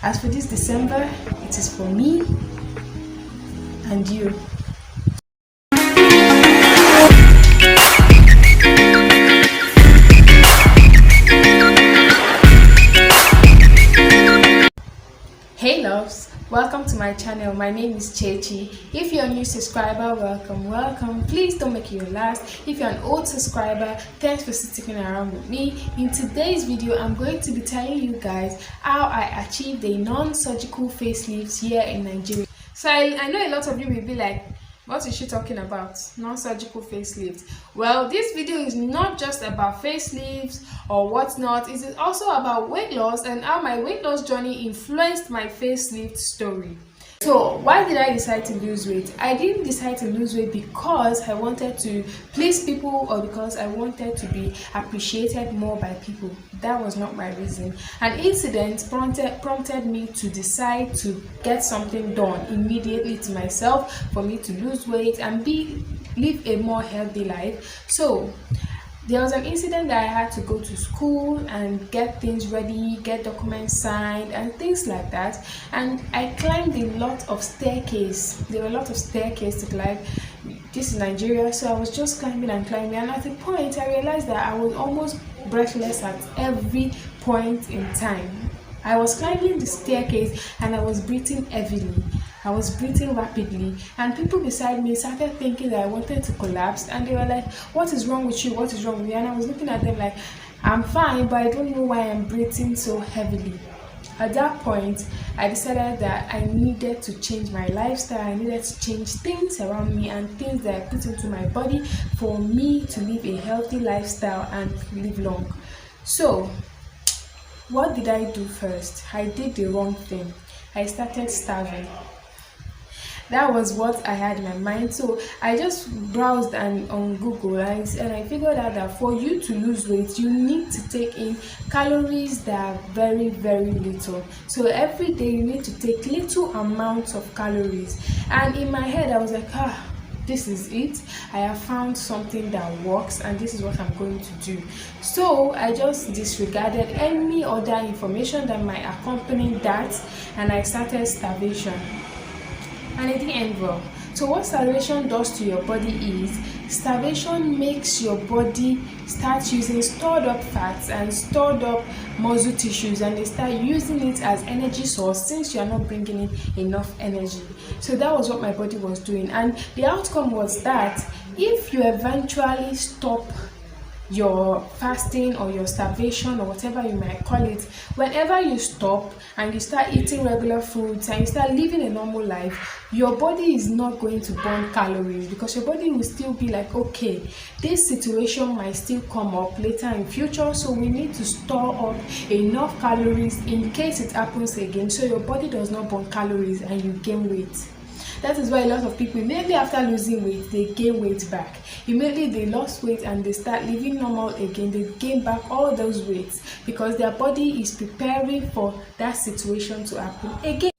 As for this December, it is for me and you. Hey loves, welcome to my channel. My name is Chechi. If you're a new subscriber, welcome. Please don't make it your last. If you're an old subscriber, thanks for sticking around with me. In today's video, I'm going to be telling you guys how I achieved a non-surgical facelift here in Nigeria. So I know a lot of you will be like, what is she talking about? Non-surgical facelift. Well, this video is not just about facelifts or whatnot. It is also about weight loss and how my weight loss journey influenced my facelift story. So why did I decide to lose weight? I didn't decide to lose weight because I wanted to please people or because I wanted to be appreciated more by people. That was not my reason. An incident prompted me to decide to get something done immediately to myself for me to lose weight and live a more healthy life. So there was an incident that I had to go to school and get things ready, get documents signed and things like that, and I climbed a lot of staircase. There were a lot of staircase to climb. This is Nigeria, so I was just climbing and climbing, and at a point I realized that I was almost breathless at every point in time. I was climbing the staircase and I was breathing heavily. I was breathing rapidly, and people beside me started thinking that I wanted to collapse, and they were like, what is wrong with you? What is wrong with you? And I was looking at them like, I'm fine, but I don't know why I'm breathing so heavily. At that point, I decided that I needed to change my lifestyle. I needed to change things around me and things that I put into my body for me to live a healthy lifestyle and live long. So what did I do first? I did the wrong thing. I started starving. That was what I had in my mind. So I just browsed on Google and I figured out that for you to lose weight, you need to take in calories that are very, very little. So every day you need to take little amounts of calories. And in my head, I was like, this is it. I have found something that works and this is what I'm going to do. So I just disregarded any other information that might accompany that, and I started starvation. And it didn't end well. So what starvation does to your body is, starvation makes your body start using stored up fats and stored up muscle tissues, and they start using it as energy source since you are not bringing in enough energy. So that was what my body was doing, and the outcome was that if you eventually stop your fasting or your starvation or whatever you might call it, whenever you stop and you start eating regular foods and you start living a normal life, your body is not going to burn calories, because your body will still be like, okay, this situation might still come up later in future, so we need to store up enough calories in case it happens again, so your body does not burn calories and you gain weight. That is why a lot of people, immediately after losing weight, they gain weight back. Immediately they lost weight and they start living normal again, they gain back all those weights because their body is preparing for that situation to happen again.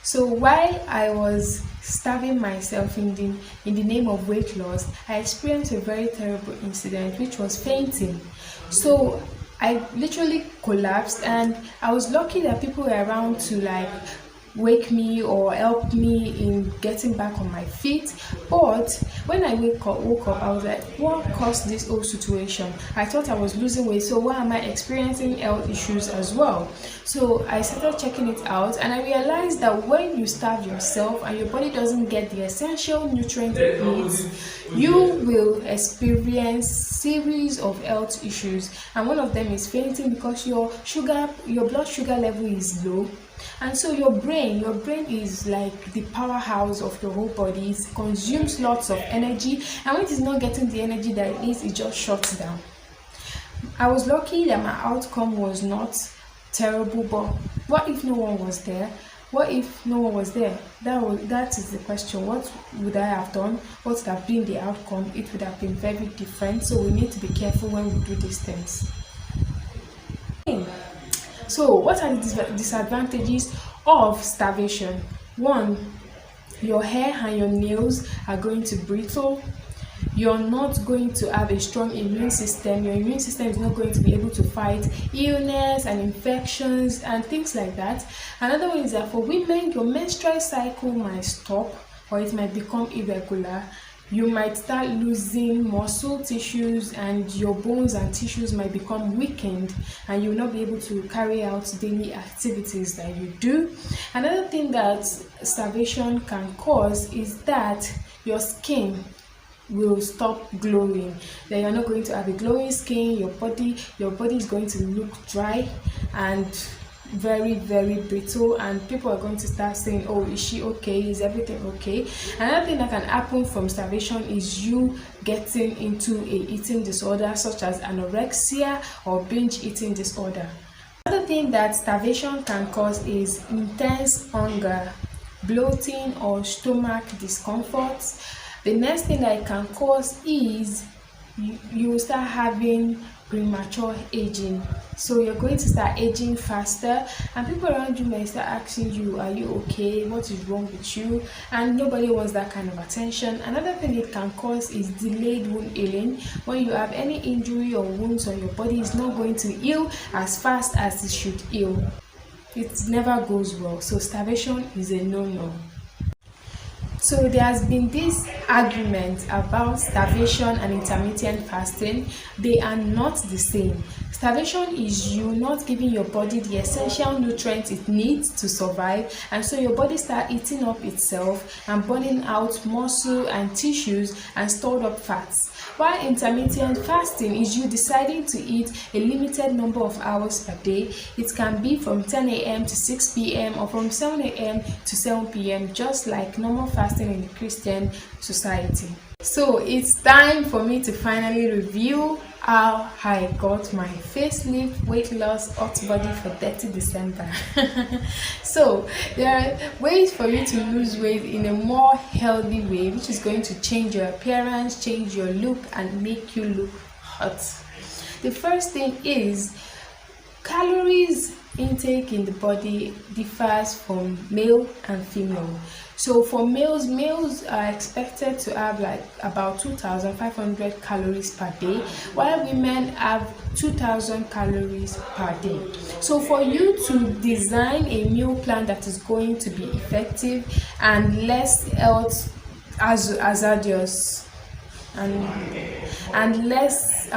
So while I was starving myself in the name of weight loss, I experienced a very terrible incident, which was fainting. So I literally collapsed, and I was lucky that people were around to like wake me or help me in getting back on my feet. But when I woke up, I was like, what caused this whole situation? I thought I was losing weight, so why am I experiencing health issues as well? So I started checking it out, and I realized that when you starve yourself and your body doesn't get the essential nutrients it needs, you will experience series of health issues, and one of them is fainting, because your blood sugar level is low. And so your brain is like the powerhouse of your whole body. It consumes lots of energy, and when it is not getting the energy that it needs, it just shuts down. I was lucky that my outcome was not terrible, but what if no one was there? What if no one was there? That is the question. What would I have done? What would have been the outcome? It would have been very different. So we need to be careful when we do these things. So what are the disadvantages of starvation? 1, your hair and your nails are going to brittle. you're not going to have a strong immune system. Your immune system is not going to be able to fight illness and infections and things like that. Another one is that for women, your menstrual cycle might stop or it might become irregular. You might start losing muscle tissues, and your bones and tissues might become weakened, and you will not be able to carry out daily activities that you do. Another thing that starvation can cause is that your skin will stop glowing. Then you're not going to have a glowing skin. Your body is going to look dry and very, very brittle, and people are going to start saying, oh, is she okay, is everything okay? Another thing that can happen from starvation is you getting into a eating disorder such as anorexia or binge eating disorder. Another thing that starvation can cause is intense hunger, bloating, or stomach discomfort. The next thing that it can cause is you will start having premature aging. So you're going to start aging faster, and people around you may start asking you, are you okay, what is wrong with you? And nobody wants that kind of attention. Another thing it can cause is delayed wound healing. When you have any injury or wounds on your body, it's not going to heal as fast as it should heal. It never goes well. So starvation is a no-no. So there has been this argument about starvation and intermittent fasting. They are not the same. Starvation is you not giving your body the essential nutrients it needs to survive, and so your body starts eating up itself and burning out muscle and tissues and stored up fats. While intermittent fasting is you deciding to eat a limited number of hours per day. It can be from 10 a.m. to 6 p.m. or from 7 a.m. to 7 p.m. just like normal fasting in the Christian society. So it's time for me to finally review how I got my facelift, weight loss, hot body for 30 December. So there are ways for you to lose weight in a more healthy way, which is going to change your appearance, change your look, and make you look hot. The first thing is calories intake in the body differs from male and female. So for males are expected to have like about 2,500 calories per day, while women have 2,000 calories per day. So for you to design a meal plan that is going to be effective and less health hazardous and less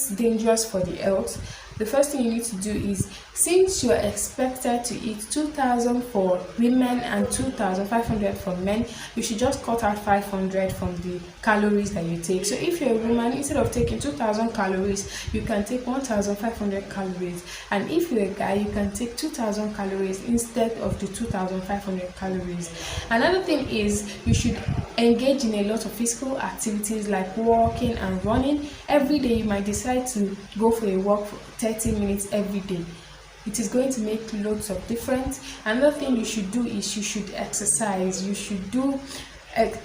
dangerous for the health, the first thing you need to do is, since you are expected to eat 2,000 for women and 2,500 for men, you should just cut out 500 from the calories that you take. So if you're a woman, instead of taking 2,000 calories, you can take 1,500 calories. And if you're a guy, you can take 2,000 calories instead of the 2,500 calories. Another thing is you should engage in a lot of physical activities like walking and running. Every day you might decide to go for a walk for 30 minutes every day. It is going to make loads of difference. Another thing you should do is you should exercise. You should do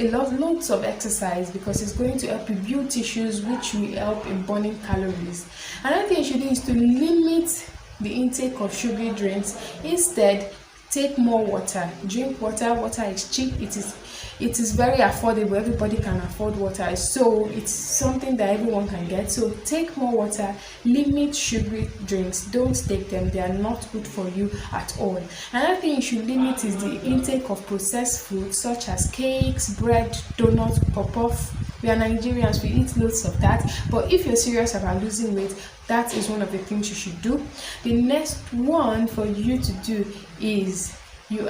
loads of exercise because it's going to help you build tissues, which will help in burning calories. Another thing you should do is to limit the intake of sugary drinks. Instead, take more water. Drink water. Water is cheap. It is very affordable. Everybody can afford water, so it's something that everyone can get. So take more water. Limit sugary drinks. Don't take them. They are not good for you at all. Another thing you should limit is the intake of processed foods such as cakes, bread, donuts, pop-off. We are Nigerians, we eat loads of that. But if you're serious about losing weight, that is one of the things you should do. The next one for you to do is the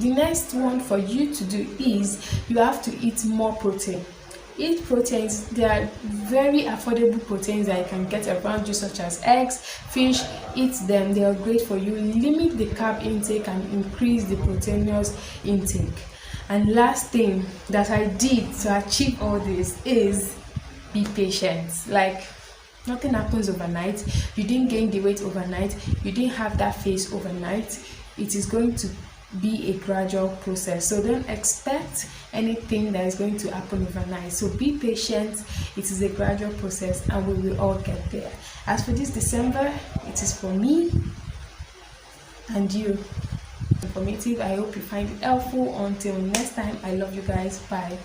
next one for you to do is you have to eat more protein. Eat proteins. There are very affordable proteins that you can get around you, such as eggs, fish. Eat them. They are great for you. Limit the carb intake and increase the proteinous intake. And last thing that I did to achieve all this is be patient. Like, nothing happens overnight. You didn't gain the weight overnight. You didn't have that face overnight. It is going to be a gradual process. So don't expect anything that is going to happen overnight. So be patient. It is a gradual process and we will all get there. As for this December, it is for me and you. informative. I hope you find it helpful. Until next time, I love you guys. Bye.